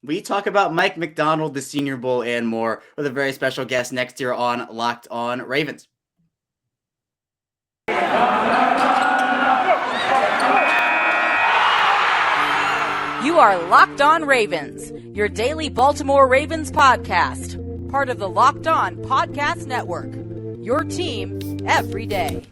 We talk about Mike Macdonald, the Senior Bowl, and more with a very special guest next year on Locked On Ravens. You are Locked On Ravens, your daily Baltimore Ravens podcast, part of the Locked On Podcast Network, your team every day.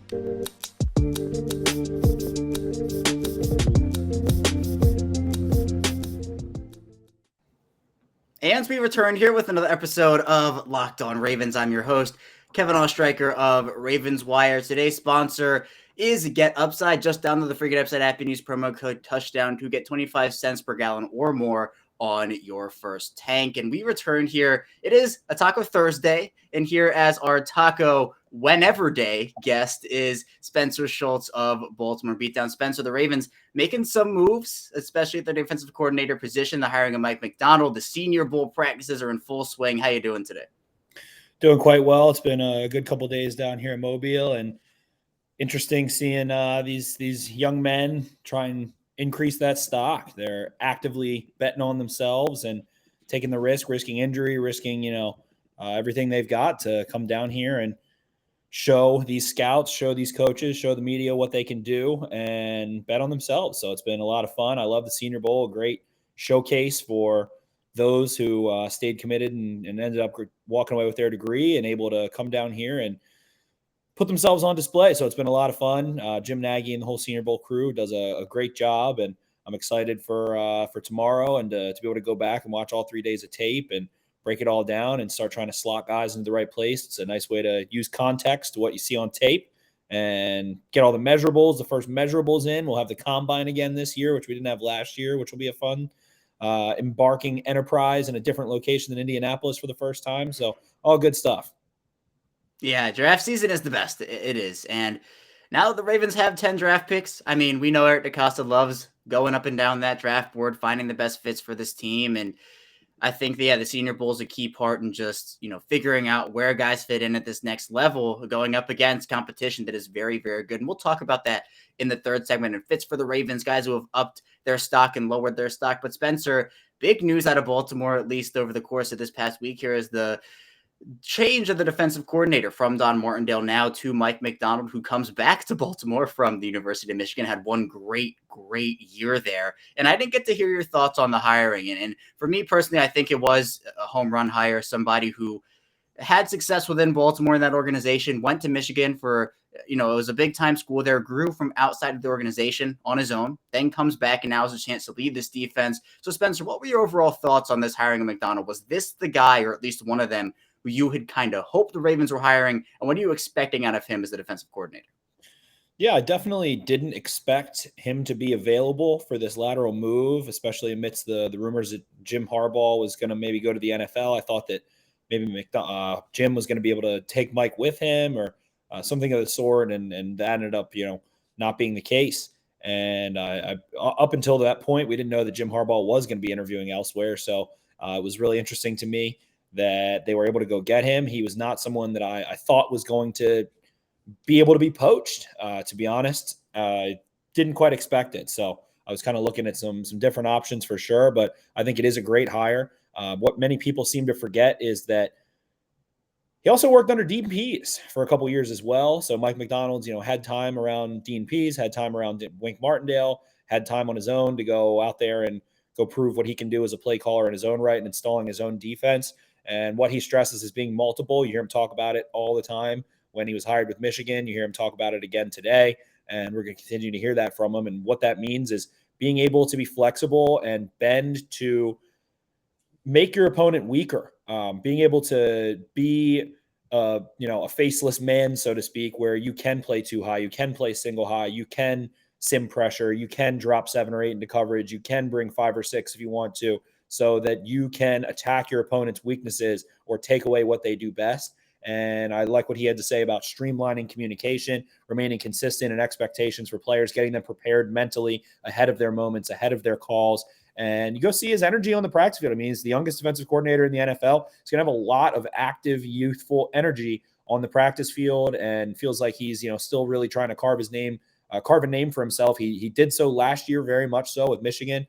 And we return here with another episode of Locked On Ravens. I'm your host, Kevin Ostreicher of Ravens Wire. Today's sponsor is Get Upside. Just download the free Get Upside app and use promo code Touchdown to get 25 cents per gallon or more on your first tank. And we return here. It is a Taco Thursday, and here as our Taco Whenever Day guest is Spencer Schultz of Baltimore Beatdown. Spencer, the Ravens making some moves, especially at the defensive coordinator position. The hiring of Mike Macdonald, the Senior Bowl practices are in full swing. How you doing today? Doing quite well. It's been a good couple of days down here in Mobile, and interesting seeing these young men try and increase that stock. They're actively betting on themselves and taking the risk, risking injury, risking everything they've got to come down here and show these scouts, show these coaches, show the media what they can do and bet on themselves. So it's been a lot of fun. I love the Senior Bowl, a great showcase for those who stayed committed and ended up walking away with their degree and able to come down here and put themselves on display. So it's been a lot of fun. Jim Nagy and the whole Senior Bowl crew does a great job, and I'm excited for tomorrow and to be able to go back and watch all 3 days of tape and break it all down and start trying to slot guys into the right place. It's a nice way to use context to what you see on tape and get all the measurables, the first measurables in. We'll have the combine again this year, which we didn't have last year, which will be a fun embarking enterprise in a different location than Indianapolis for the first time. So all good stuff. Yeah, draft season is the best. It is. And now that the Ravens have 10 draft picks, I mean, we know Eric DeCosta loves going up and down that draft board, finding the best fits for this team. And I think, the Senior Bowl is a key part in just, figuring out where guys fit in at this next level, going up against competition that is very, very good. And we'll talk about that in the third segment and fits for the Ravens, guys who have upped their stock and lowered their stock. But Spencer, big news out of Baltimore, at least over the course of this past week here, is the change of the defensive coordinator from Don Martindale now to Mike Macdonald, who comes back to Baltimore from the University of Michigan, had one great year there. And I didn't get to hear your thoughts on the hiring. And for me personally, I think it was a home run hire, somebody who had success within Baltimore in that organization, went to Michigan for, it was a big time school there, grew from outside of the organization on his own, then comes back and now has a chance to lead this defense. So Spencer, what were your overall thoughts on this hiring of Macdonald? Was this the guy, or at least one of them, who you had kind of hoped the Ravens were hiring, and what are you expecting out of him as the defensive coordinator? Yeah, I definitely didn't expect him to be available for this lateral move, especially amidst the rumors that Jim Harbaugh was going to maybe go to the NFL. I thought that maybe Jim was going to be able to take Mike with him or something of the sort, and that ended up, not being the case. And I up until that point, we didn't know that Jim Harbaugh was going to be interviewing elsewhere. So it was really interesting to me that they were able to go get him. He was not someone that I thought was going to be able to be poached, to be honest. Didn't quite expect it. So I was kind of looking at some different options for sure, but I think it is a great hire. What many people seem to forget is that he also worked under Dean Pease for a couple of years as well. So Mike Macdonald's, had time around Dean Pease, had time around Wink Martindale, had time on his own to go out there and go prove what he can do as a play caller in his own right and installing his own defense. And what he stresses is being multiple. You hear him talk about it all the time. When he was hired with Michigan, you hear him talk about it again today. And we're going to continue to hear that from him. And what that means is being able to be flexible and bend to make your opponent weaker. Being able to be a faceless man, so to speak, where you can play too high, you can play single high, you can sim pressure, you can drop 7 or 8 into coverage, you can bring 5 or 6 if you want to, so that you can attack your opponent's weaknesses or take away what they do best. And I like what he had to say about streamlining communication, remaining consistent in expectations for players, getting them prepared mentally ahead of their moments, ahead of their calls. And you go see his energy on the practice field. I mean, he's the youngest defensive coordinator in the NFL. He's going to have a lot of active, youthful energy on the practice field, and feels like he's, still really trying to carve a name for himself. He did so last year, very much so with Michigan.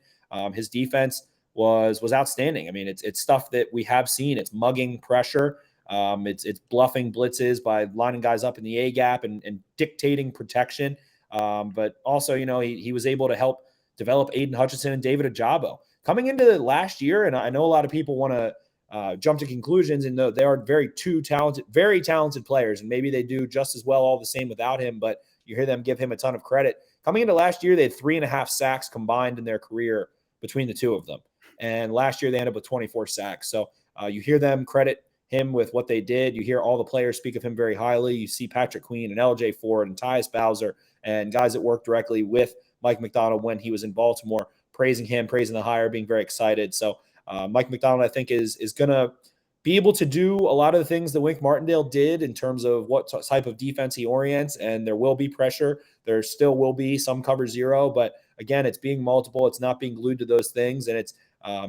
His defense was outstanding. I mean, it's stuff that we have seen. It's mugging pressure. It's bluffing blitzes by lining guys up in the A gap and dictating protection. But also, he was able to help develop Aiden Hutchinson and David Ajabo coming into the last year. And I know a lot of people want to jump to conclusions, and they are very talented players, and maybe they do just as well all the same without him. But you hear them give him a ton of credit. Coming into last year, they had 3.5 sacks combined in their career between the two of them. And last year they ended up with 24 sacks. So you hear them credit him with what they did. You hear all the players speak of him very highly. You see Patrick Queen and LJ Ford and Tyus Bowser and guys that work directly with Mike Macdonald when he was in Baltimore, praising him, praising the hire, being very excited. So Mike Macdonald, I think, is going to be able to do a lot of the things that Wink Martindale did in terms of what type of defense he orients, and there will be pressure. There still will be some cover zero, but again, it's being multiple. It's not being glued to those things, and it's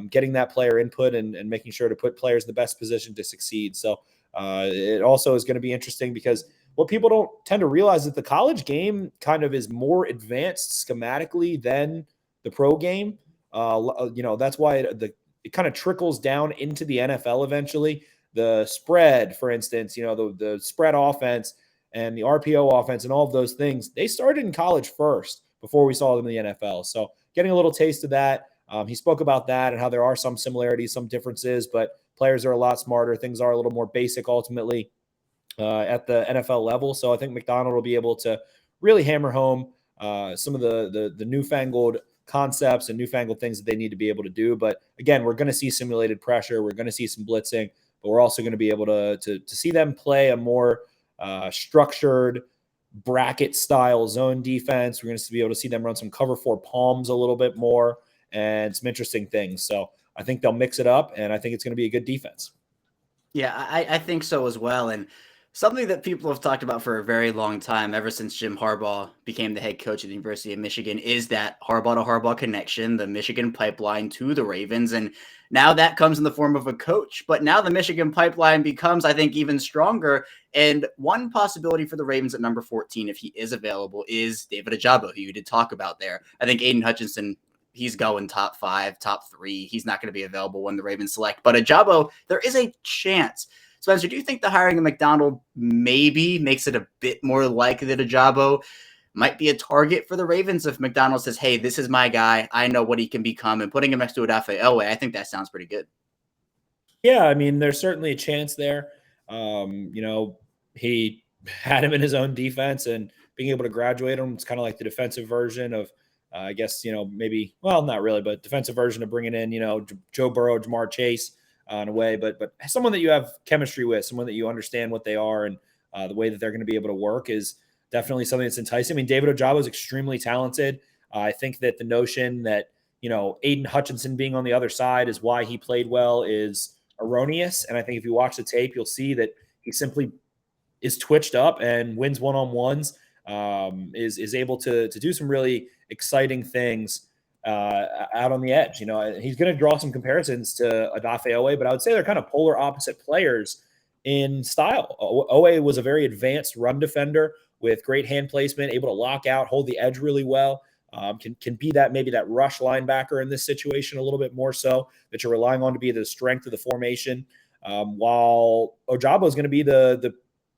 getting that player input and making sure to put players in the best position to succeed. So it also is going to be interesting because what people don't tend to realize is that the college game kind of is more advanced schematically than the pro game. That's why it kind of trickles down into the NFL eventually. The spread, for instance, the spread offense and the RPO offense and all of those things, they started in college first before we saw them in the NFL. So getting a little taste of that. He spoke about that and how there are some similarities, some differences, but players are a lot smarter. Things are a little more basic ultimately at the NFL level. So I think Macdonald will be able to really hammer home some of the newfangled concepts and newfangled things that they need to be able to do. But again, we're going to see simulated pressure. We're going to see some blitzing, but we're also going to be able to see them play a more structured bracket style zone defense. We're going to be able to see them run some cover 4 palms a little bit more and some interesting things. So I think they'll mix it up, and I think it's going to be a good defense. Yeah, I think so as well. And something that people have talked about for a very long time, ever since Jim Harbaugh became the head coach at the University of Michigan, is that Harbaugh to Harbaugh connection, the Michigan pipeline to the Ravens. And now that comes in the form of a coach. But now the Michigan pipeline becomes, I think, even stronger. And one possibility for the Ravens at number 14, if he is available, is David Ajabo, who you did talk about there. I think Aiden Hutchinson, he's going top 5, top 3. He's not going to be available when the Ravens select. But Ajabo, there is a chance. Spencer, do you think the hiring of McDonald maybe makes it a bit more likely that Ajabo might be a target for the Ravens if McDonald says, hey, this is my guy, I know what he can become, and putting him next to Odafe Oweh, I think that sounds pretty good. Yeah, I mean, there's certainly a chance there. He had him in his own defense, and being able to graduate him, it's kind of like the defensive version of, I guess, maybe, well, not really, but defensive version of bringing in, Joe Burrow, Jamar Chase, in a way, but someone that you have chemistry with, someone that you understand what they are and the way that they're going to be able to work is definitely something that's enticing. I mean, David Ajabo is extremely talented. I think that the notion that, Aiden Hutchinson being on the other side is why he played well is erroneous. And I think if you watch the tape, you'll see that he simply is twitched up and wins one-on-ones, is able to do some really exciting things out on the edge. He's going to draw some comparisons to Odafe Oweh, but I would say they're kind of polar opposite players in style. Oweh was a very advanced run defender with great hand placement, able to lock out, hold the edge really well. Can be maybe that rush linebacker in this situation a little bit more so that you're relying on to be the strength of the formation. While Ajabo is going to be the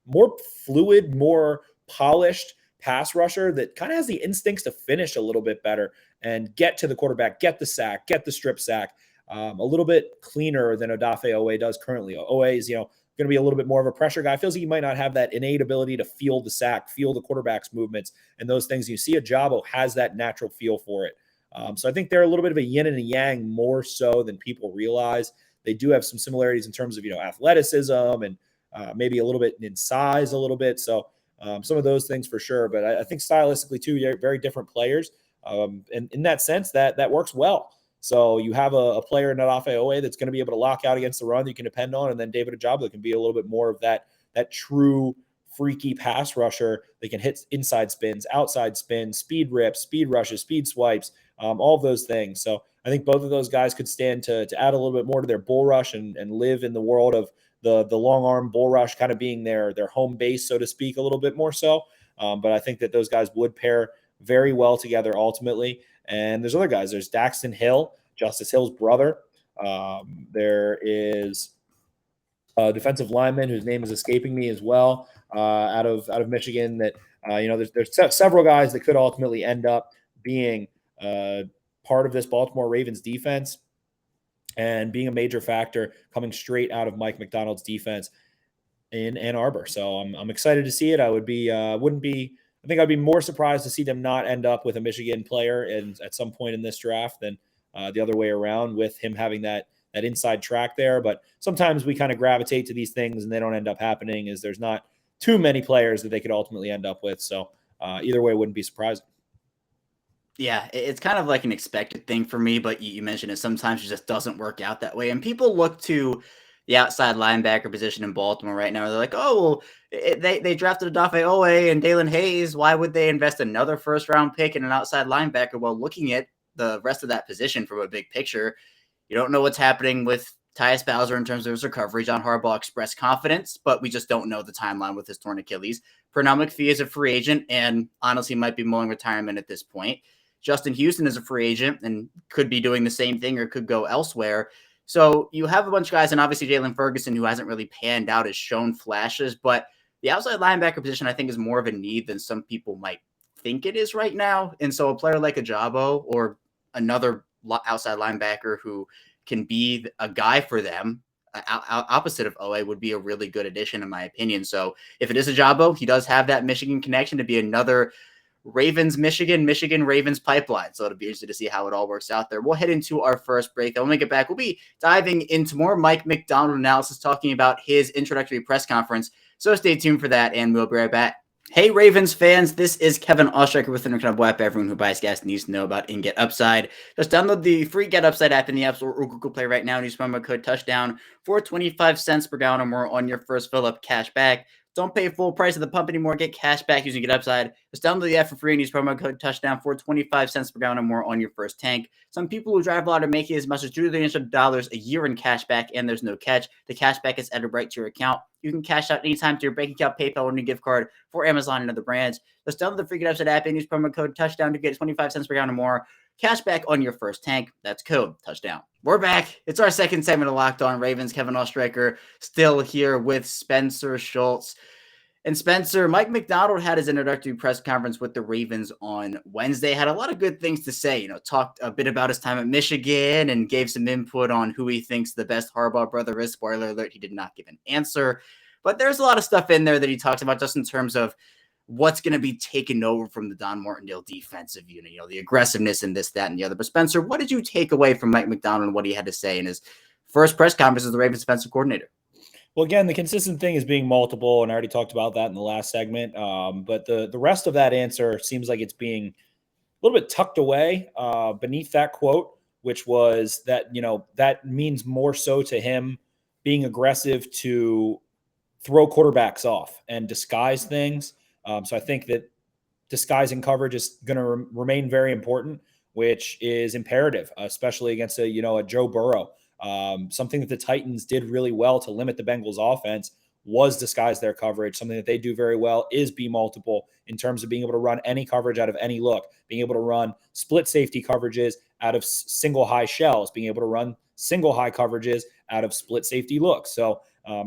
more fluid, more polished pass rusher that kind of has the instincts to finish a little bit better and get to the quarterback, get the sack, get the strip sack, a little bit cleaner than Odafe Oweh does currently. Oweh is, going to be a little bit more of a pressure guy. Feels like he might not have that innate ability to feel the sack, feel the quarterback's movements and those things. You see Ajabo has that natural feel for it. So I think they're a little bit of a yin and a yang more so than people realize. They do have some similarities in terms of, athleticism and maybe a little bit in size a little bit. So some of those things for sure. But I think stylistically too, they're very different players. And in that sense, that works well. So you have a player in Odafe Oweh that's going to be able to lock out against the run that you can depend on, and then David Ajabo can be a little bit more of that true freaky pass rusher that can hit inside spins, outside spins, speed rips, speed rushes, speed swipes, all of those things. So I think both of those guys could stand to add a little bit more to their bull rush and live in the world of the long arm bull rush kind of being their home base, so to speak, a little bit more so. But I think that those guys would pair very well together ultimately. And there's other guys. There's Daxton Hill, Justice Hill's brother. There is a defensive lineman whose name is escaping me as well, out of Michigan. That there's several guys that could ultimately end up being part of this Baltimore Ravens defense and being a major factor coming straight out of Mike Macdonald's defense in Ann Arbor. So I'm excited to see it. I think I'd be more surprised to see them not end up with a Michigan player at some point in this draft than the other way around, with him having that inside track there. But sometimes we kind of gravitate to these things and they don't end up happening, as there's not too many players that they could ultimately end up with. So either way, it wouldn't be surprising. Yeah, it's kind of like an expected thing for me, but you mentioned it. Sometimes it just doesn't work out that way. And people look to the outside linebacker position in Baltimore right now. They're like, oh, well, they drafted Odafe Owe and Dalen Hayes. Why would they invest another first-round pick in an outside linebacker? Well, looking at the rest of that position from a big picture, you don't know what's happening with Tyus Bowser in terms of his recovery. John Harbaugh expressed confidence, but we just don't know the timeline with his torn Achilles. Pernell McPhee is a free agent and honestly might be mulling retirement at this point. Justin Houston is a free agent and could be doing the same thing or could go elsewhere. So you have a bunch of guys, and obviously Jalen Ferguson, who hasn't really panned out, has shown flashes, but the outside linebacker position, I think, is more of a need than some people might think it is right now. And so a player like Ajabo or another outside linebacker who can be a guy for them, opposite of Owe, would be a really good addition, in my opinion. So if it is Ajabo, he does have that Michigan connection to be another Michigan Ravens pipeline. So it'll be interesting to see how it all works out there. We'll head into our first break. Then when we get back, we'll be diving into more Mike Macdonald analysis, talking about his introductory press conference. So stay tuned for that, and we'll be right back. Hey, Ravens fans, this is Kevin Oestreicher with the kind of WAP everyone who buys gas needs to know about in Get Upside. Just download the free Get Upside app in the App Store or Google Play right now and use promo code TOUCHDOWN for 25 cents per gallon or more on your first fill-up cash back. Don't pay full price at the pump anymore. Get cash back using Get Upside. Just download the app for free and use promo code TOUCHDOWN for 25 cents per gallon or more on your first tank. Some people who drive a lot are making as much as $200 a year in cash back, and there's no catch. The cash back is added right to your account. You can cash out anytime to your bank account, PayPal, or new gift card for Amazon and other brands. Just download the free Get Upside app and use promo code TOUCHDOWN to get 25 cents per gallon or more cash back on your first tank. That's code TOUCHDOWN. We're back. It's our second segment of Locked On Ravens. Kevin Oestreicher still here with Spencer Schultz. And Spencer, Mike Macdonald had his introductory press conference with the Ravens on Wednesday, had a lot of good things to say, talked a bit about his time at Michigan and gave some input on who he thinks the best Harbaugh brother is. Spoiler alert, he did not give an answer. But there's a lot of stuff in there that he talks about just in terms of what's going to be taken over from the Don Martindale defensive unit, the aggressiveness and this, that, and the other. But Spencer, what did you take away from Mike Macdonald and what he had to say in his first press conference as the Ravens defensive coordinator? Well, again, the consistent thing is being multiple, and I already talked about that in the last segment. But the rest of that answer seems like it's being a little bit tucked away beneath that quote, which was that, that means more so to him being aggressive to throw quarterbacks off and disguise things. So I think that disguising coverage is going to remain very important, which is imperative, especially against a Joe Burrow. Something that the Titans did really well to limit the Bengals offense was disguise their coverage. Something that they do very well is be multiple in terms of being able to run any coverage out of any look, being able to run split safety coverages out of single high shells, being able to run single high coverages out of split safety looks. So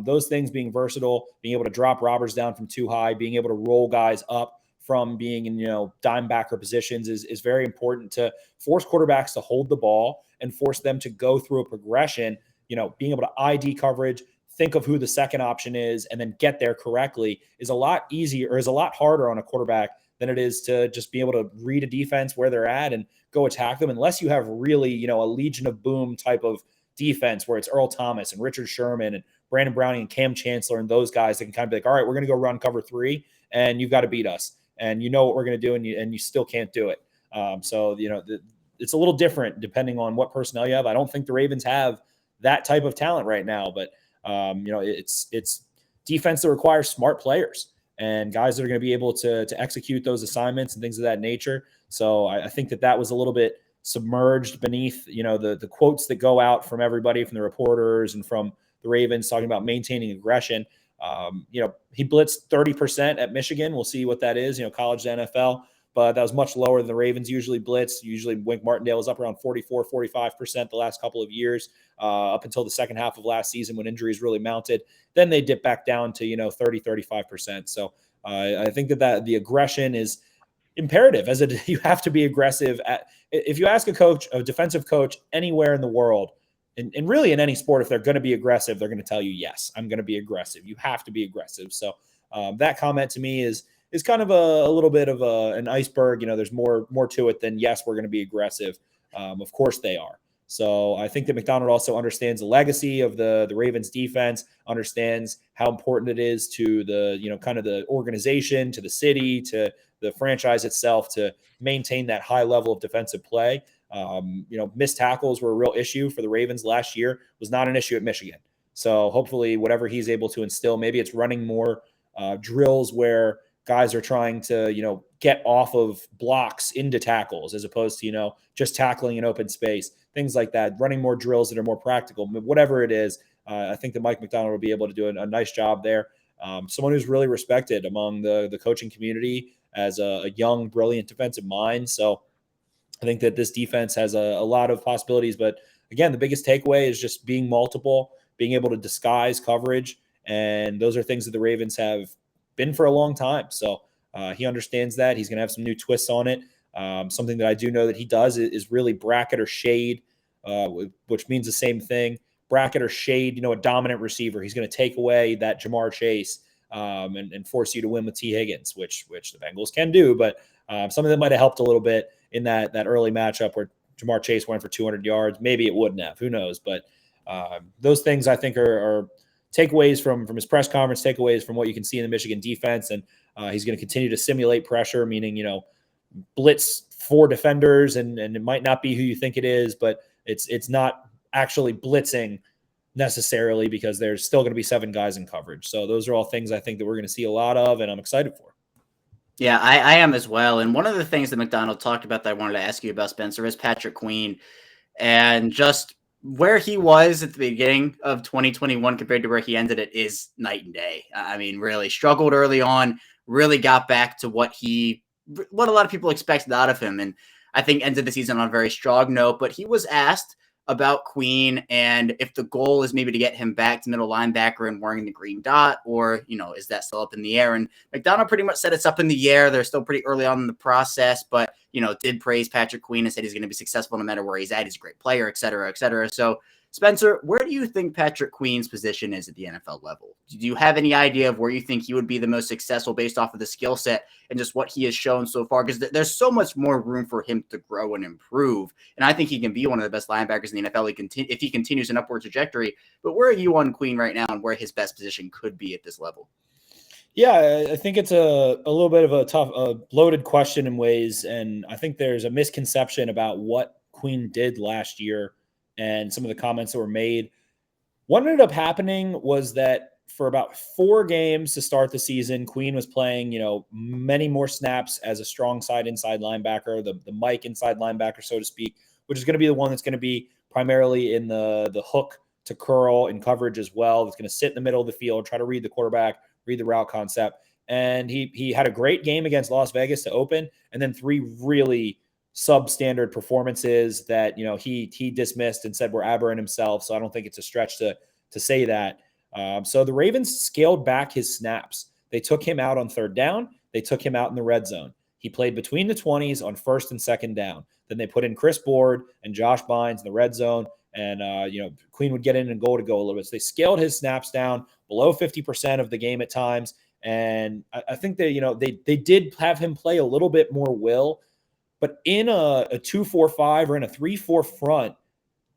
those things being versatile, being able to drop robbers down from too high, being able to roll guys up from being in, dime backer positions is very important to force quarterbacks to hold the ball and force them to go through a progression, being able to ID coverage, think of who the second option is, and then get there correctly is a lot easier or is a lot harder on a quarterback than it is to just be able to read a defense where they're at and go attack them, unless you have really, a Legion of Boom type of defense where it's Earl Thomas and Richard Sherman and Brandon Browning and Cam Chancellor and those guys that can kind of be like, all right, we're going to go run cover 3 and you've got to beat us. And you know what we're going to do, and you still can't do it. So, it's a little different depending on what personnel you have. I don't think the Ravens have that type of talent right now, but, it's defense that requires smart players and guys that are going to be able to execute those assignments and things of that nature. So I think that was a little bit submerged beneath, the quotes that go out from everybody, from the reporters and from the Ravens talking about maintaining aggression. He blitzed 30% at Michigan. We'll see what that is, college to NFL. but that was much lower than the Ravens usually blitz. Usually Wink Martindale was up around 44-45% the last couple of years, up until the second half of last season when injuries really mounted. Then they dip back down to 30-35%. So I think that the aggression is imperative. You have to be aggressive. If you ask a defensive coach anywhere in the world, and really in any sport, if they're going to be aggressive, they're going to tell you, yes, I'm going to be aggressive. You have to be aggressive. So that comment to me is kind of a little bit of an iceberg. There's more to it than, yes, we're going to be aggressive. Of course they are. So I think that McDonald also understands the legacy of the Ravens defense, understands how important it is to the, kind of the organization, to the city, to the franchise itself to maintain that high level of defensive play. Missed tackles were a real issue for the Ravens last year, was not an issue at Michigan. So hopefully whatever he's able to instill, maybe it's running more drills where guys are trying to, get off of blocks into tackles as opposed to, just tackling in open space, things like that, running more drills that are more practical, whatever it is. I think that Mike Macdonald will be able to do a nice job there. Someone who's really respected among the coaching community as a young, brilliant defensive mind. So I think that this defense has a lot of possibilities. But again, the biggest takeaway is just being multiple, being able to disguise coverage. And those are things that the Ravens have been for a long time. So he understands that. He's going to have some new twists on it. Something that I do know that he does is really bracket or shade, which means the same thing. Bracket or shade, a dominant receiver. He's going to take away that Jamar Chase and force you to win with T. Higgins, which the Bengals can do. But something that might have helped a little bit in that early matchup where Jamar Chase went for 200 yards. Maybe it wouldn't have. Who knows? But those things I think are takeaways from his press conference, takeaways from what you can see in the Michigan defense. And he's going to continue to simulate pressure, meaning, blitz 4 defenders, and it might not be who you think it is, but it's not actually blitzing necessarily because there's still going to be 7 guys in coverage. So those are all things I think that we're going to see a lot of, and I'm excited for. Yeah, I am as well. And one of the things that McDonald talked about that I wanted to ask you about, Spencer, is Patrick Queen and just where he was at the beginning of 2021 compared to where he ended it is night and day. I mean, really struggled early on, really got back to what a lot of people expected out of him. And I think ended the season on a very strong note, but he was asked about Queen and if the goal is maybe to get him back to middle linebacker and wearing the green dot, or, is that still up in the air? And McDonald pretty much said it's up in the air. They're still pretty early on in the process, but, did praise Patrick Queen and said he's going to be successful no matter where he's at. He's a great player, et cetera, et cetera. So, Spencer, where do you think Patrick Queen's position is at the NFL level? Do you have any idea of where you think he would be the most successful based off of the skill set and just what he has shown so far? Because there's so much more room for him to grow and improve. And I think he can be one of the best linebackers in the NFL if he continues an upward trajectory. But where are you on Queen right now and where his best position could be at this level? Yeah, I think it's a little bit of a loaded question in ways. And I think there's a misconception about what Queen did last year and some of the comments that were made. What ended up happening was that for about 4 games to start the season, Queen was playing, many more snaps as a strong side inside linebacker, the Mike inside linebacker, so to speak, which is going to be the one that's going to be primarily in the hook to curl in coverage as well. That's going to sit in the middle of the field, try to read the quarterback, read the route concept. And he had a great game against Las Vegas to open, and then 3 really substandard performances that, he dismissed and said were aberrant himself. So I don't think it's a stretch to say that. So the Ravens scaled back his snaps. They took him out on 3rd down. They took him out in the red zone. He played between the 20s on 1st and 2nd down. Then they put in Chris Board and Josh Bynes in the red zone. And, Queen would get in and go a little bit. So they scaled his snaps down below 50% of the game at times. And I think that, they did have him play a little bit more will. But in a 2-4-5 or in a 3-4 front,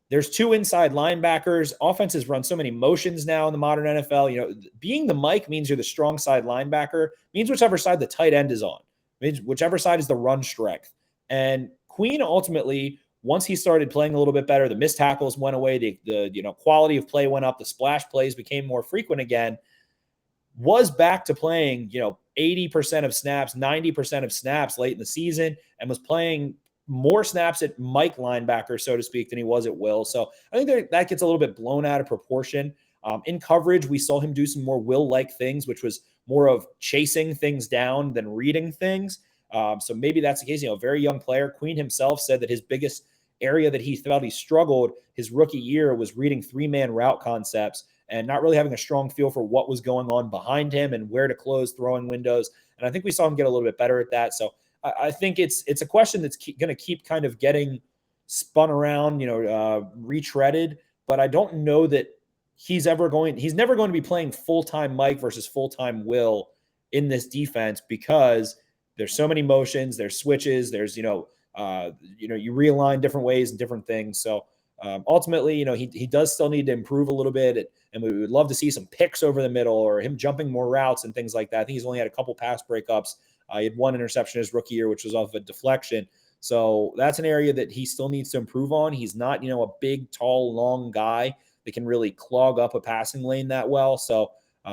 there's 2 inside linebackers. Offenses run so many motions now in the modern NFL. Being the Mike means you're the strong side linebacker, means whichever side the tight end is on, means whichever side is the run strength. And Queen ultimately, once he started playing a little bit better, the missed tackles went away, the quality of play went up, the splash plays became more frequent again, was back to playing, 80% of snaps, 90% of snaps late in the season, and was playing more snaps at Mike linebacker, so to speak, than he was at Will. So I think that gets a little bit blown out of proportion. In coverage, we saw him do some more Will-like things, which was more of chasing things down than reading things. So maybe that's the case. Very young player. Queen himself said that his biggest area that he felt he struggled his rookie year was reading 3-man route concepts and not really having a strong feel for what was going on behind him and where to close throwing windows. And I think we saw him get a little bit better at that. So I think it's a question that's going to keep kind of getting spun around, retreaded. But I don't know that he's never going to be playing full-time Mike versus full-time Will in this defense, because there's so many motions, there's switches, there's, you realign different ways and different things. So ultimately, he does still need to improve a little bit, and we would love to see some picks over the middle or him jumping more routes and things like that. I think he's only had a couple pass breakups. He had one interception his rookie year, which was off a deflection. So that's an area that he still needs to improve on. He's not, a big, tall, long guy that can really clog up a passing lane that well. So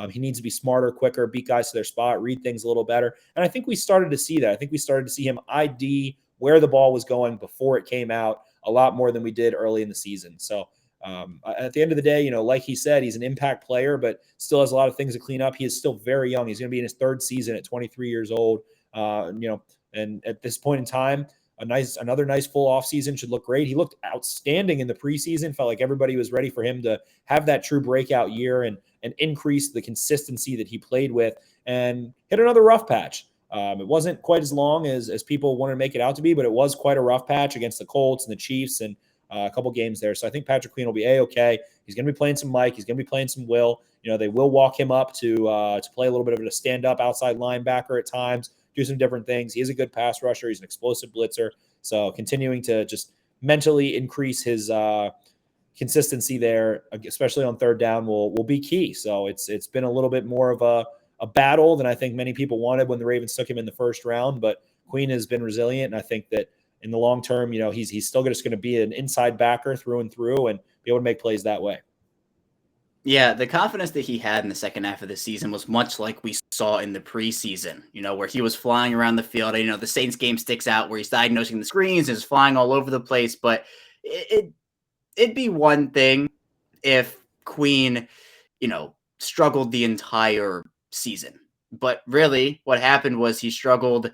he needs to be smarter, quicker, beat guys to their spot, read things a little better. And I think we started to see that. I think we started to see him ID where the ball was going before it came out a lot more than we did early in the season. So at the end of the day, like he said, he's an impact player, but still has a lot of things to clean up. He is still very young. He's going to be in his third season at 23 years old. And at this point in time, another nice full off season should look great. He looked outstanding in the preseason. Felt like everybody was ready for him to have that true breakout year and increase the consistency that he played with, and hit another rough patch. It wasn't quite as long as people wanted to make it out to be, but it was quite a rough patch against the Colts and the Chiefs and a couple games there. So I think Patrick Queen will be A-okay. He's going to be playing some Mike. He's going to be playing some Will. They will walk him up to play a little bit of a stand-up outside linebacker at times, do some different things. He is a good pass rusher. He's an explosive blitzer. So continuing to just mentally increase his consistency there, especially on third down, will be key. So it's been a little bit more of a battle than I think many people wanted when the Ravens took him in the first round. But Queen has been resilient, and I think that in the long term, he's still just going to be an inside backer through and through and be able to make plays that way. Yeah, the confidence that he had in the second half of the season was much like we saw in the preseason, where he was flying around the field. The Saints game sticks out where he's diagnosing the screens and is flying all over the place. But it'd be one thing if Queen, struggled the entire season. But really what happened was he struggled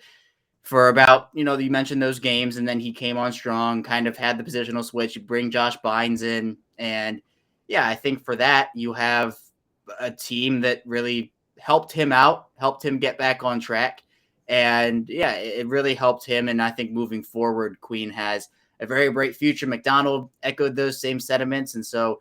for about, you mentioned those games, and then he came on strong, kind of had the positional switch. You bring Josh Bynes in, and yeah, I think for that, you have a team that really helped him out, helped him get back on track. And yeah, it really helped him. And I think moving forward, Queen has a very bright future. McDonald echoed those same sentiments. And so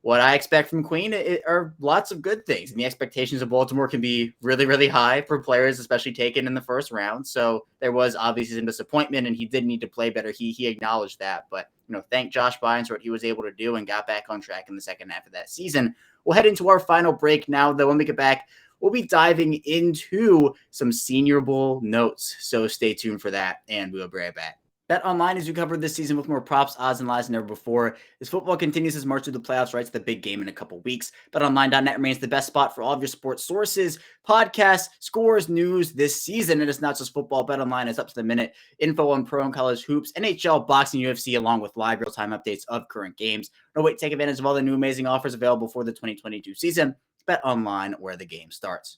what I expect from Queen are lots of good things. And the expectations of Baltimore can be really, really high for players, especially taken in the first round. So there was obviously some disappointment, and he did need to play better. He acknowledged that. But, thank Josh Bynes for what he was able to do and got back on track in the second half of that season. We'll head into our final break now, though. When we get back, we'll be diving into some Senior Bowl notes. So stay tuned for that, and we'll be right back. BetOnline as we covered this season with more props, odds, and lies than ever before. As football continues its march through the playoffs right to the big game in a couple weeks, BetOnline.net remains the best spot for all of your sports sources, podcasts, scores, news this season. And it's not just football. BetOnline is up to the minute info on pro and college hoops, NHL, boxing, UFC, along with live real-time updates of current games. No wait, take advantage of all the new amazing offers available for the 2022 season. BetOnline, where the game starts.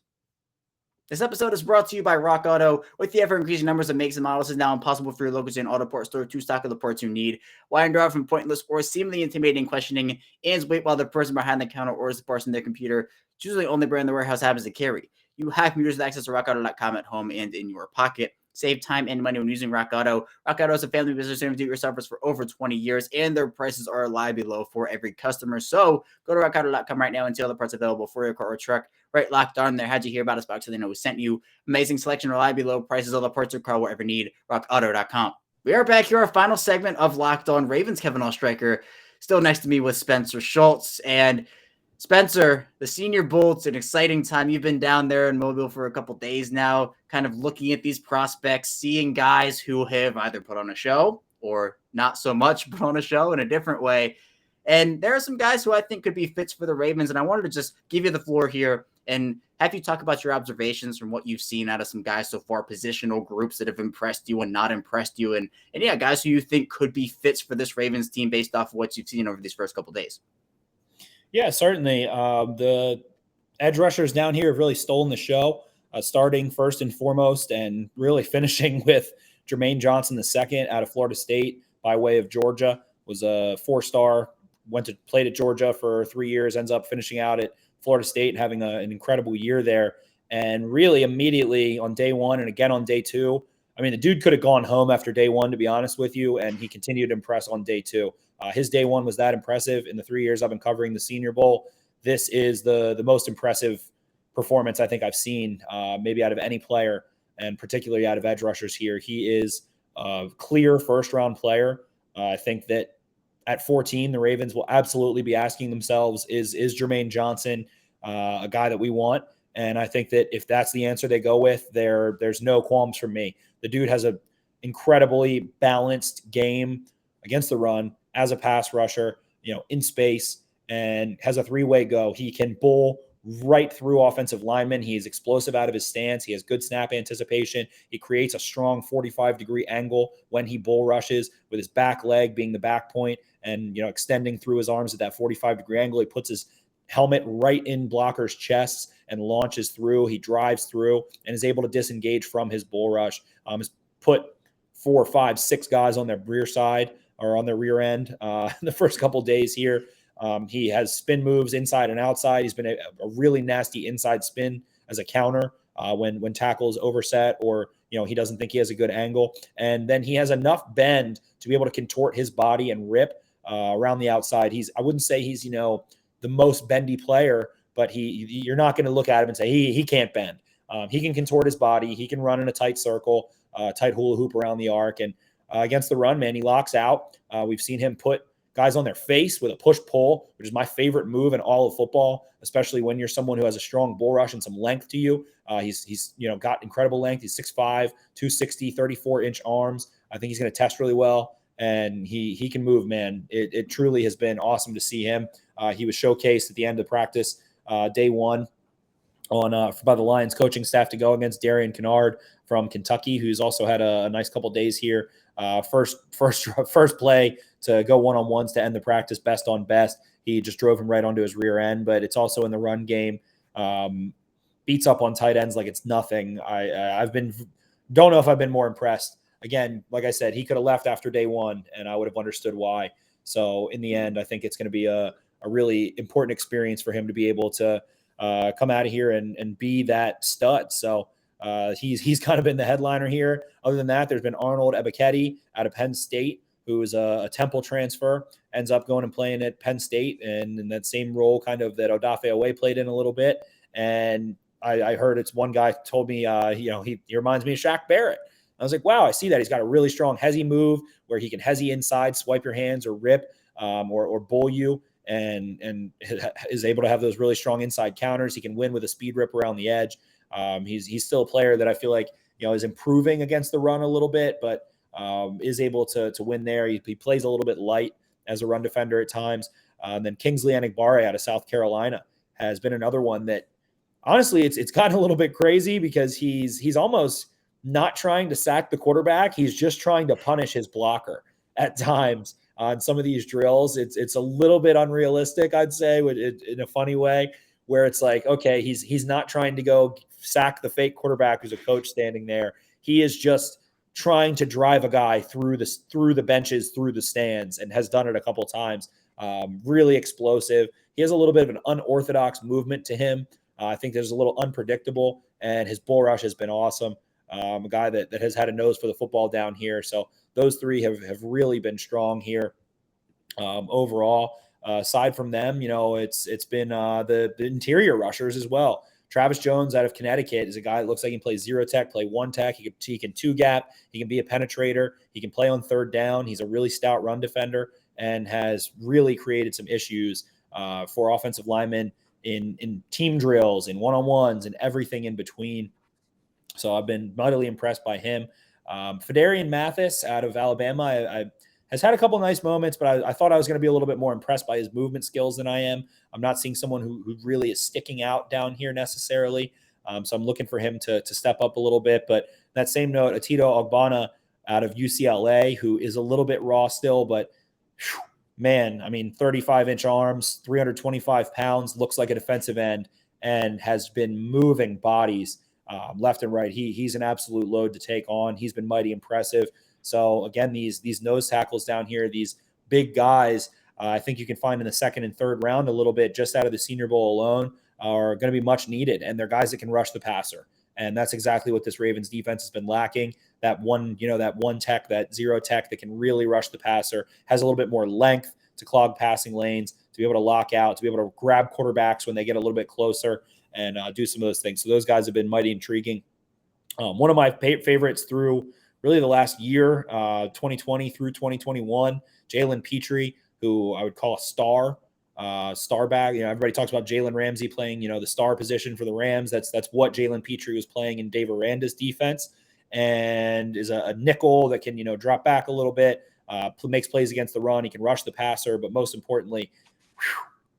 This episode is brought to you by Rock Auto. With the ever-increasing numbers of makes and models, it's now impossible for your local Gen Auto Parts store to stock of the parts you need. Why endure from pointless or seemingly intimidating questioning and wait while the person behind the counter orders the parts in their computer? It's usually only brand the warehouse happens to carry. You have computers with access to RockAuto.com at home and in your pocket. Save time and money when using Rock Auto. Rock Auto is a family business serving do-it-yourselfers for over 20 years, and their prices are reliably low for every customer. So go to RockAuto.com right now and see all the parts available for your car or truck. Right, locked on there. How'd you hear about us box so they know we sent you? Amazing selection, reliably low prices, all the parts your car will ever need. RockAuto.com. We are back here, our final segment of Locked On Ravens. Kevin Oestreicher still next to me with Spencer Schultz. And Spencer, the Senior Bowl, it's an exciting time. You've been down there in Mobile for a couple days now, kind of looking at these prospects, seeing guys who have either put on a show or not so much put on a show in a different way. And there are some guys who I think could be fits for the Ravens. And I wanted to just give you the floor here and have you talk about your observations from what you've seen out of some guys so far, positional groups that have impressed you and not impressed you. And yeah, guys who you think could be fits for this Ravens team based off of what you've seen over these first couple of days. Yeah, certainly. The edge rushers down here have really stolen the show. starting first and foremost and really finishing with Jermaine Johnson II out of Florida State by way of Georgia. Was a 4-star, played at Georgia for 3 years, ends up finishing out at Florida State and having an incredible year there. And really immediately on day one and again on day two, I mean, the dude could have gone home after day one, to be honest with you, and he continued to impress on day two. His day one was that impressive. In the 3 years I've been covering the Senior Bowl, this is the most impressive performance I think I've seen, maybe out of any player, and particularly out of edge rushers here. He is a clear first-round player. I think that at 14, the Ravens will absolutely be asking themselves, is Jermaine Johnson a guy that we want? And I think that if that's the answer they go with, there's no qualms from me. The dude has an incredibly balanced game against the run as a pass rusher, in space, and has a three-way go. He can bull right through offensive linemen. He is explosive out of his stance. He has good snap anticipation. He creates a strong 45-degree angle when he bull rushes, with his back leg being the back point and, extending through his arms at that 45-degree angle. He puts his helmet right in blockers' chests and launches through. He drives through and is able to disengage from his bull rush. Has put 4, 5, 6 guys on their rear side or on their rear end the first couple days here. He has spin moves inside and outside. He's been a really nasty inside spin as a counter when tackles overset or he doesn't think he has a good angle. And then he has enough bend to be able to contort his body and rip around the outside. I wouldn't say he's the most bendy player, but you're not going to look at him and say he can't bend. He can contort his body. He can run in a tight circle, tight hula hoop around the arc. And against the run, man, he locks out. We've seen him put guys on their face with a push-pull, which is my favorite move in all of football, especially when you're someone who has a strong bull rush and some length to you. He's got incredible length. He's 6'5", 260, 34-inch arms. I think he's going to test really well, and he can move, man. It truly has been awesome to see him. He was showcased at the end of practice day one by the Lions coaching staff to go against Darian Kennard from Kentucky, who's also had a nice couple days here. First play to go one-on-ones to end the practice, best on best. He just drove him right onto his rear end, but it's also in the run game. Beats up on tight ends like it's nothing. Don't know if I've been more impressed. Again, like I said, he could have left after day one, and I would have understood why. So in the end, I think it's going to be a really important experience for him to be able to come out of here and be that stud. So he's kind of been the headliner here. Other than that, there's been Arnold Ebiketie out of Penn State, who is a Temple transfer, ends up going and playing at Penn State, and in that same role kind of that Odafe Owe played in a little bit. And I heard it's one guy told me, he reminds me of Shaq Barrett. I was like, wow, I see that. He's got a really strong hezzy move where he can hezzy inside, swipe your hands or rip or bull you, and is able to have those really strong inside counters. He can win with a speed rip around the edge. He's still a player that I feel like is improving against the run a little bit, but is able to win there. He plays a little bit light as a run defender at times. And then Kingsley Enagbare out of South Carolina has been another one that honestly it's gotten a little bit crazy because he's almost not trying to sack the quarterback. He's just trying to punish his blocker at times on some of these drills. It's a little bit unrealistic, I'd say, in a funny way, where it's like, okay, he's not trying to go sack the fake quarterback who's a coach standing there. He is just trying to drive a guy through the benches, through the stands, and has done it a couple times. Really explosive. He has a little bit of an unorthodox movement to him. I think there's a little unpredictable, and his bull rush has been awesome. A guy that has had a nose for the football down here. So those three have really been strong here overall. Aside from them, it's been the interior rushers as well. Travis Jones out of Connecticut is a guy that looks like he can play zero tech, play one tech. He can two gap. He can be a penetrator. He can play on third down. He's a really stout run defender and has really created some issues for offensive linemen in team drills, in one-on-ones, and everything in between. So I've been mightily impressed by him. Fedarian Mathis out of Alabama has had a couple nice moments, but I thought I was going to be a little bit more impressed by his movement skills than I am. I'm not seeing someone who really is sticking out down here necessarily. So I'm looking for him to step up a little bit. But that same note, Atito Ogbonna out of UCLA, who is a little bit raw still, but man, 35-inch arms, 325 pounds, looks like a defensive end, and has been moving bodies left and right. He's an absolute load to take on. He's been mighty impressive. So again, these nose tackles down here, these big guys, I think you can find in the second and third round a little bit just out of the Senior Bowl alone are going to be much needed. And they're guys that can rush the passer. And that's exactly what this Ravens defense has been lacking. That one tech, that zero tech that can really rush the passer, has a little bit more length to clog passing lanes, to be able to lock out, to be able to grab quarterbacks when they get a little bit closer and do some of those things. So those guys have been mighty intriguing. One of my favorites through really the last year, 2020 through 2021, Jalen Petrie, who I would call a star bag. Everybody talks about Jalen Ramsey playing, the star position for the Rams. That's what Jalen Petrie was playing in Dave Aranda's defense, and is a nickel that can, drop back a little bit, makes plays against the run. He can rush the passer, but most importantly,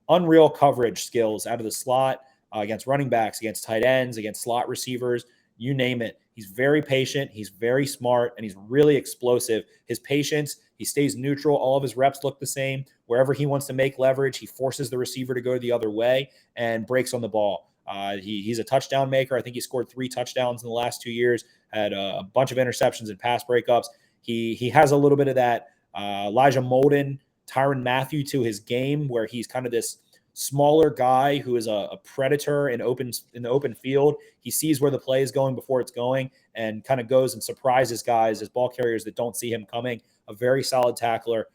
unreal coverage skills out of the slot, against running backs, against tight ends, against slot receivers, you name it. He's very patient. He's very smart, and he's really explosive. His patience, he stays neutral. All of his reps look the same. Wherever he wants to make leverage, he forces the receiver to go the other way and breaks on the ball. He's a touchdown maker. I think he scored 3 touchdowns in the last 2 years, had a bunch of interceptions and pass breakups. He has a little bit of that Elijah Molden, Tyrann Mathieu to his game, where he's kind of this smaller guy who is a predator in the open field. He sees where the play is going before it's going and kind of goes and surprises guys as ball carriers that don't see him coming. A very solid tackler.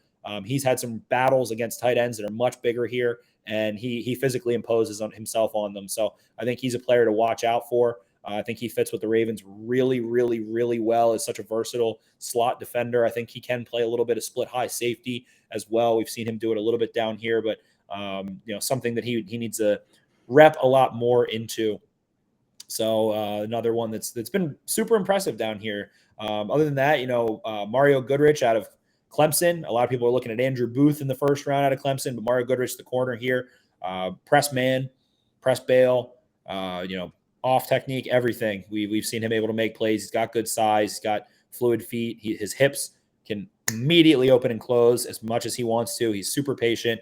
He's had some battles against tight ends that are much bigger here, and he physically imposes on himself on them. So I think he's a player to watch out for. I think he fits with the Ravens really, really, really well as such a versatile slot defender. I think he can play a little bit of split high safety as well. We've seen him do it a little bit down here, but something that he needs to rep a lot more into. So another one that's been super impressive down here. Other than that, Mario Goodrich out of Clemson. A lot of people are looking at Andrew Booth in the first round out of Clemson, but Mario Goodrich, the corner here, press man, press bail, off technique, everything. We've seen him able to make plays. He's got good size. He's got fluid feet. His hips can immediately open and close as much as he wants to. He's super patient.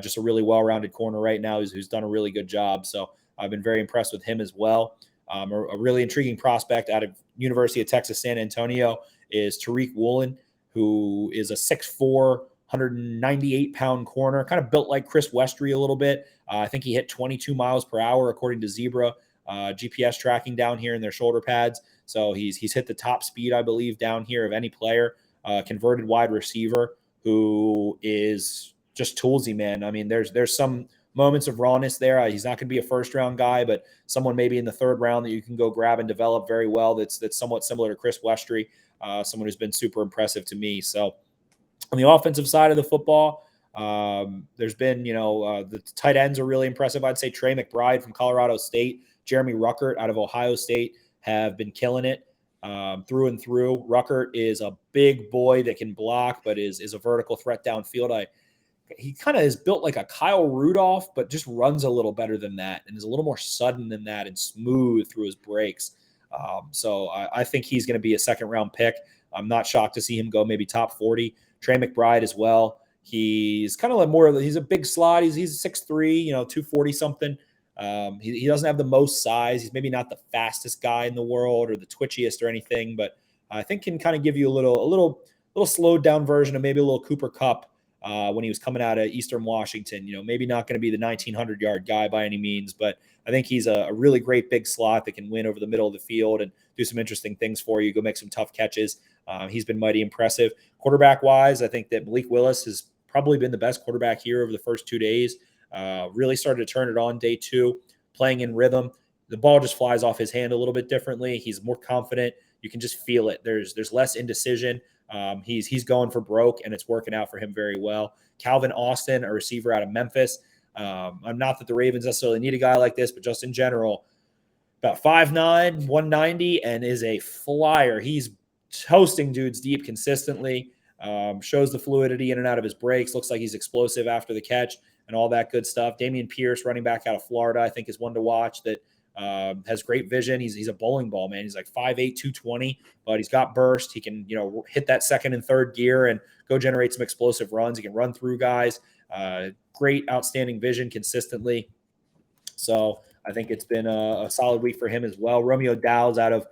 Just a really well-rounded corner right now who's done a really good job. So I've been very impressed with him as well. A really intriguing prospect out of University of Texas San Antonio is Tariq Woolen, who is a 6'4", 198-pound corner, kind of built like Chris Westry a little bit. I think he hit 22 miles per hour according to Zebra GPS tracking down here in their shoulder pads. So he's hit the top speed, I believe, down here of any player. Converted wide receiver who is just toolsy, man. I mean, there's some moments of rawness there. He's not going to be a first-round guy, but someone maybe in the third round that you can go grab and develop very well. That's somewhat similar to Chris Westry, someone who's been super impressive to me. So on the offensive side of the football, there's been, the tight ends are really impressive. I'd say Trey McBride from Colorado State, Jeremy Ruckert out of Ohio State have been killing it through and through. Ruckert is a big boy that can block, but is a vertical threat downfield. He kind of is built like a Kyle Rudolph, but just runs a little better than that and is a little more sudden than that and smooth through his breaks. So I think he's going to be a second-round pick. I'm not shocked to see him go maybe top 40. Trey McBride as well. He's kind of like he's a big slot. He's 6'3", 240-something. He doesn't have the most size. He's maybe not the fastest guy in the world or the twitchiest or anything, but I think can kind of give you a little slowed down version of maybe a little Cooper Kupp when he was coming out of Eastern Washington. Maybe not going to be the 1,900-yard guy by any means, but I think he's a really great big slot that can win over the middle of the field and do some interesting things for you, go make some tough catches. He's been mighty impressive. Quarterback-wise, I think that Malik Willis has probably been the best quarterback here over the first 2 days. Really started to turn it on day 2, playing in rhythm. The ball just flies off his hand a little bit differently. He's more confident. You can just feel it. There's less indecision. He's going for broke, and it's working out for him very well. Calvin Austin, a receiver out of Memphis. I'm not that the Ravens necessarily need a guy like this, but just in general, about 5'9", 190, and is a flyer. He's toasting dudes deep consistently. Shows the fluidity in and out of his breaks. Looks like he's explosive after the catch and all that good stuff. Damian Pierce, running back out of Florida, I think is one to watch that has great vision. He's a bowling ball, man. He's like 5'8", 220, but he's got burst. He can, hit that second and third gear and go generate some explosive runs. He can run through guys. Great, outstanding vision consistently. So I think it's been a solid week for him as well. Romeo Dowd's out of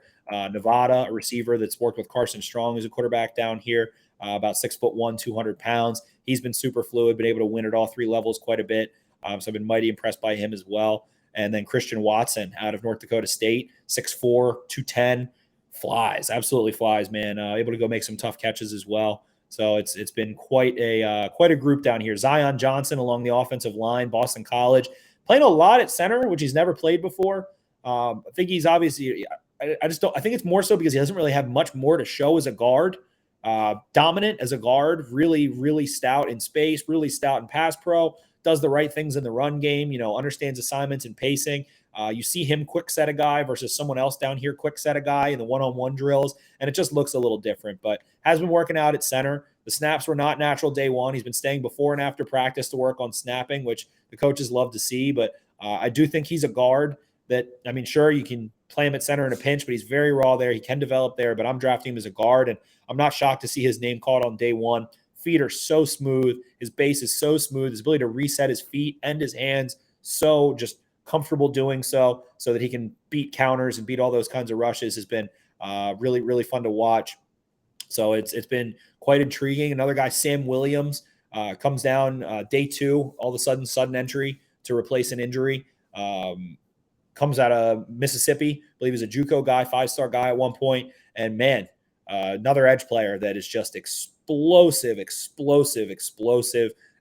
Nevada, a receiver that's worked with Carson Strong as a quarterback down here, about 6'1", 200 pounds. He's been super fluid, been able to win at all three levels quite a bit. So I've been mighty impressed by him as well. And then Christian Watson out of North Dakota State, 6'4", 210, flies, absolutely flies, man. Able to go make some tough catches as well. So it's been quite a group down here. Zion Johnson along the offensive line, Boston College, playing a lot at center, which he's never played before. I think he's obviously I just don't. I think it's more so because he doesn't really have much more to show as a guard. Dominant as a guard, really, really stout in space, really stout in pass pro, does the right things in the run game, understands assignments and pacing. You see him quick set a guy versus someone else down here quick set a guy in the one-on-one drills, and it just looks a little different, but has been working out at center. The snaps were not natural day one. He's been staying before and after practice to work on snapping, which the coaches love to see, but I do think he's a guard that, sure, you can play him at center in a pinch, but he's very raw there. He can develop there, but I'm drafting him as a guard, and I'm not shocked to see his name called on day one. Feet are so smooth. His base is so smooth. His ability to reset his feet and his hands, so just comfortable doing so that he can beat counters and beat all those kinds of rushes has been really, really fun to watch. So it's been quite intriguing. Another guy, Sam Williams, comes down day two, all of a sudden entry to replace an injury. Comes out of Mississippi, I believe he's a JUCO guy, 5-star guy at one point. And man, another edge player that is just explosive,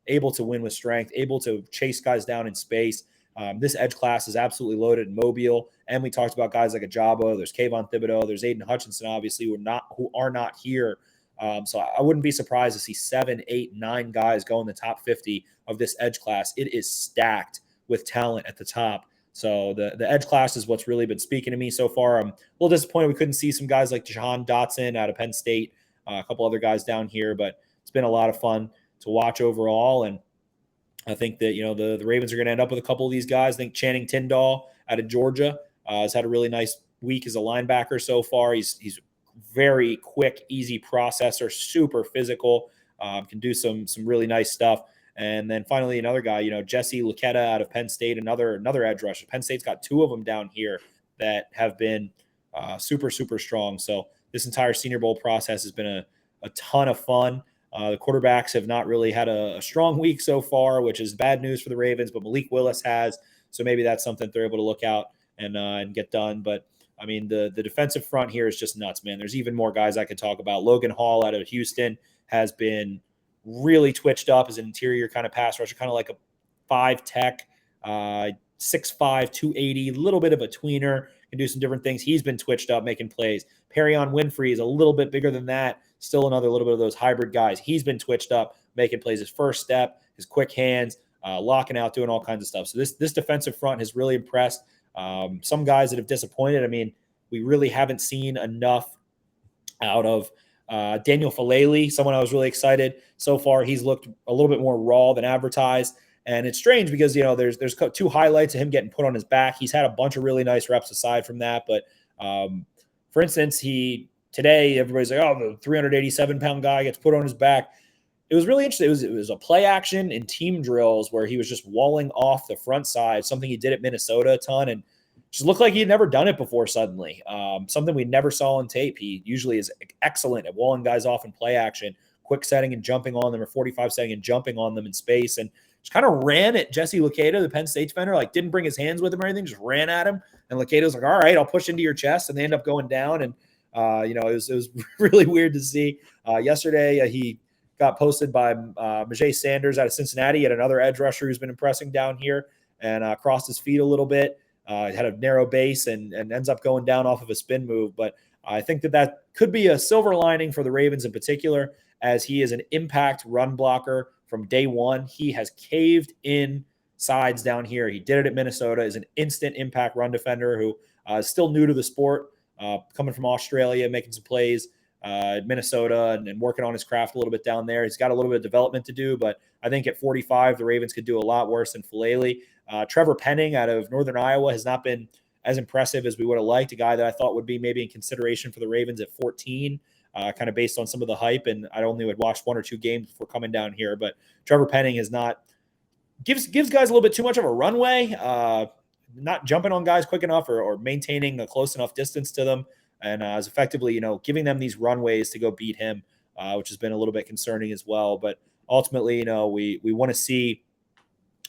able to win with strength, able to chase guys down in space. This edge class is absolutely loaded in Mobile. And we talked about guys like Ajabo. There's Kayvon Thibodeau. There's Aiden Hutchinson, obviously, who are not here. So I wouldn't be surprised to see 7, 8, 9 guys go in the top 50 of this edge class. It is stacked with talent at the top. So the edge class is what's really been speaking to me so far. I'm a little disappointed we couldn't see some guys like Jahan Dotson out of Penn State, a couple other guys down here, but it's been a lot of fun to watch overall. And I think that, the Ravens are going to end up with a couple of these guys. I think Channing Tindall out of Georgia has had a really nice week as a linebacker so far. He's very quick, easy processor, super physical, can do some really nice stuff. And then finally, another guy, Jesse Luketa out of Penn State, another edge rusher. Penn State's got 2 of them down here that have been super, super strong. So this entire Senior Bowl process has been a ton of fun. The quarterbacks have not really had a strong week so far, which is bad news for the Ravens, but Malik Willis has. So maybe that's something they're able to look out and get done. But, the defensive front here is just nuts, man. There's even more guys I could talk about. Logan Hall out of Houston has been really twitched up as an interior kind of pass rusher, kind of like a 5 tech, 6'5", 280, a little bit of a tweener, can do some different things. He's been twitched up, making plays. Perrion Winfrey is a little bit bigger than that, still another little bit of those hybrid guys. He's been twitched up, making plays. His first step, his quick hands, locking out, doing all kinds of stuff. So this defensive front has really impressed. Some guys that have disappointed. We really haven't seen enough out of Daniel Falele, someone I was really excited. So far, he's looked a little bit more raw than advertised. And it's strange because, there's 2 highlights of him getting put on his back. He's had a bunch of really nice reps aside from that. But for instance, today, everybody's like, oh, the 387-pound guy gets put on his back. It was really interesting. It was a play action in team drills where he was just walling off the front side, something he did at Minnesota a ton. And just looked like he had never done it before suddenly. Something we never saw on tape. He usually is excellent at walling guys off in play action, quick setting and jumping on them, or 45 setting and jumping on them in space. And just kind of ran at Jesse Luketa, the Penn State defender, didn't bring his hands with him or anything, just ran at him. And Luketa was like, all right, I'll push into your chest. And they end up going down. And, it was really weird to see. Yesterday, he got posted by Majay Sanders out of Cincinnati, yet another edge rusher who's been impressing down here, and crossed his feet a little bit. Had a narrow base and ends up going down off of a spin move. But I think that could be a silver lining for the Ravens in particular, as he is an impact run blocker from day one. He has caved in sides down here. He did it at Minnesota, is an instant impact run defender who is still new to the sport, coming from Australia, making some plays at Minnesota and working on his craft a little bit down there. He's got a little bit of development to do, but I think at 45, the Ravens could do a lot worse than Falele. Trevor Penning out of Northern Iowa has not been as impressive as we would have liked, a guy that I thought would be maybe in consideration for the Ravens at 14, kind of based on some of the hype. And I only would watch 1 or 2 games before coming down here. But Trevor Penning has not gives guys a little bit too much of a runway. not jumping on guys quick enough or maintaining a close enough distance to them, and is effectively, giving them these runways to go beat him, which has been a little bit concerning as well. But ultimately, we want to see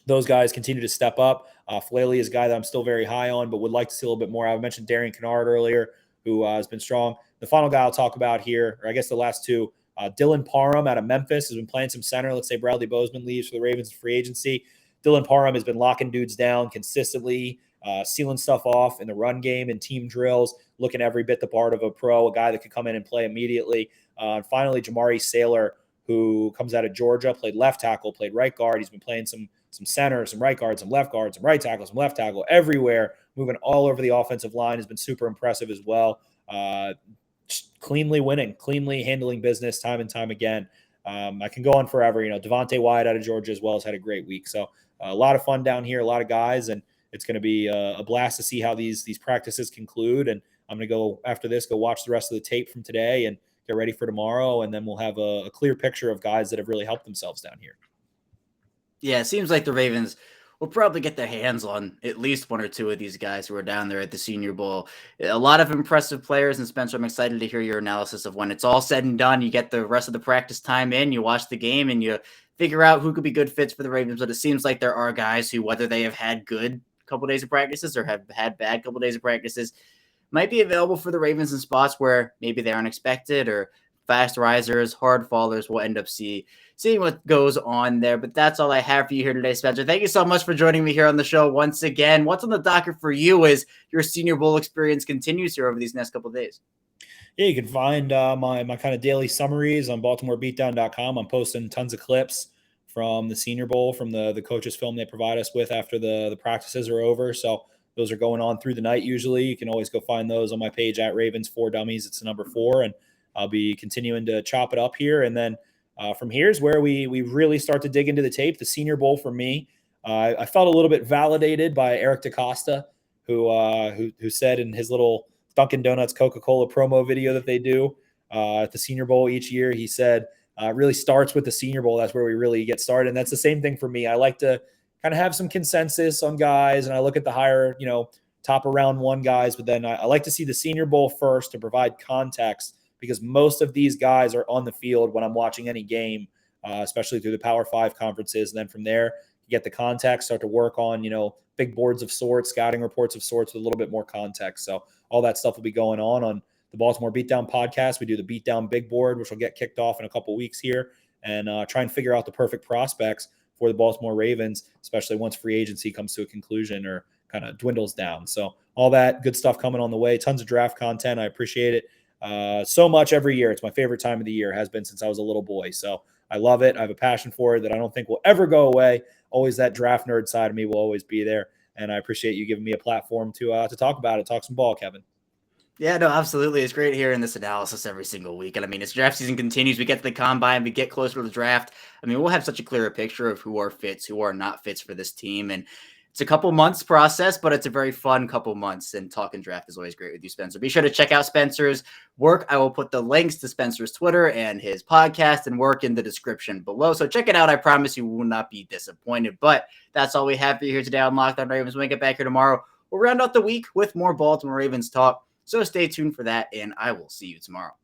those guys continue to step up. Flaley is a guy that I'm still very high on, but would like to see a little bit more. I mentioned Darian Kennard earlier, who has been strong. The final guy I'll talk about here, or I guess the last two, Dylan Parham out of Memphis has been playing some center. Let's say Bradley Bozeman leaves for the Ravens in free agency. Dylan Parham has been locking dudes down consistently, sealing stuff off in the run game and team drills, looking every bit the part of a pro, a guy that could come in and play immediately. And finally, Jamari Saylor, who comes out of Georgia, played left tackle, played right guard. He's been playing some center, some right guard, some left guard, some right tackle, some left tackle, everywhere, moving all over the offensive line, has been super impressive as well. Cleanly winning, cleanly handling business time and time again. I can go on forever. Devontae Wyatt out of Georgia as well has had a great week. So a lot of fun down here, a lot of guys, and it's going to be a blast to see how these practices conclude. And I'm going to go after this, go watch the rest of the tape from today and get ready for tomorrow. And then we'll have a clear picture of guys that have really helped themselves down here. Yeah, it seems like the Ravens will probably get their hands on at least one or two of these guys who are down there at the Senior Bowl. A lot of impressive players, and Spencer, I'm excited to hear your analysis of when it's all said and done. You get the rest of the practice time in, you watch the game, and you figure out who could be good fits for the Ravens. But it seems like there are guys who, whether they have had good couple days of practices or have had bad couple days of practices, might be available for the Ravens in spots where maybe they aren't expected, or fast risers, hard fallers. We'll end up seeing what goes on there. But that's all I have for you here today, Spencer. Thank you so much for joining me here on the show once again. What's on the docket for you as your Senior Bowl experience continues here over these next couple of days? Yeah, you can find my kind of daily summaries on BaltimoreBeatdown.com. I'm posting tons of clips from the Senior Bowl, from the coaches' film they provide us with after the practices are over. So those are going on through the night usually. You can always go find those on my page at Ravens4Dummies. It's the number 4, and I'll be continuing to chop it up here. And then from here is where we really start to dig into the tape. The Senior Bowl for me, I felt a little bit validated by Eric DaCosta, who said in his little Dunkin' Donuts Coca-Cola promo video that they do at the Senior Bowl each year. He said it really starts with the Senior Bowl. That's where we really get started. And that's the same thing for me. I like to kind of have some consensus on guys, and I look at the higher, top of round 1 guys, but then I like to see the Senior Bowl first to provide context, because most of these guys are on the field when I'm watching any game, especially through the Power 5 conferences. And then from there, you get the context, start to work on, big boards of sorts, scouting reports of sorts with a little bit more context. So all that stuff will be going on the Baltimore Beatdown podcast. We do the Beatdown Big Board, which will get kicked off in a couple weeks here, and try and figure out the perfect prospects for the Baltimore Ravens, especially once free agency comes to a conclusion or kind of dwindles down. So all that good stuff coming on the way. Tons of draft content. I appreciate it so much every year. It's my favorite time of the year, has been since I was a little boy. So I love it. I have a passion for it that I don't think will ever go away. Always that draft nerd side of me will always be there. And I appreciate you giving me a platform to talk about it, talk some ball, Kevin. Yeah, no, absolutely. It's great hearing this analysis every single week. And I mean, as draft season continues, we get to the combine, we get closer to the draft. I mean, we'll have such a clearer picture of who are fits, who are not fits for this team. And it's a couple months process, but it's a very fun couple months. And talking draft is always great with you, Spencer. Be sure to check out Spencer's work. I will put the links to Spencer's Twitter and his podcast and work in the description below. So check it out. I promise you will not be disappointed. But that's all we have for you here today on Locked On Ravens. When we get back here tomorrow, we'll round out the week with more Baltimore Ravens talk. So stay tuned for that, and I will see you tomorrow.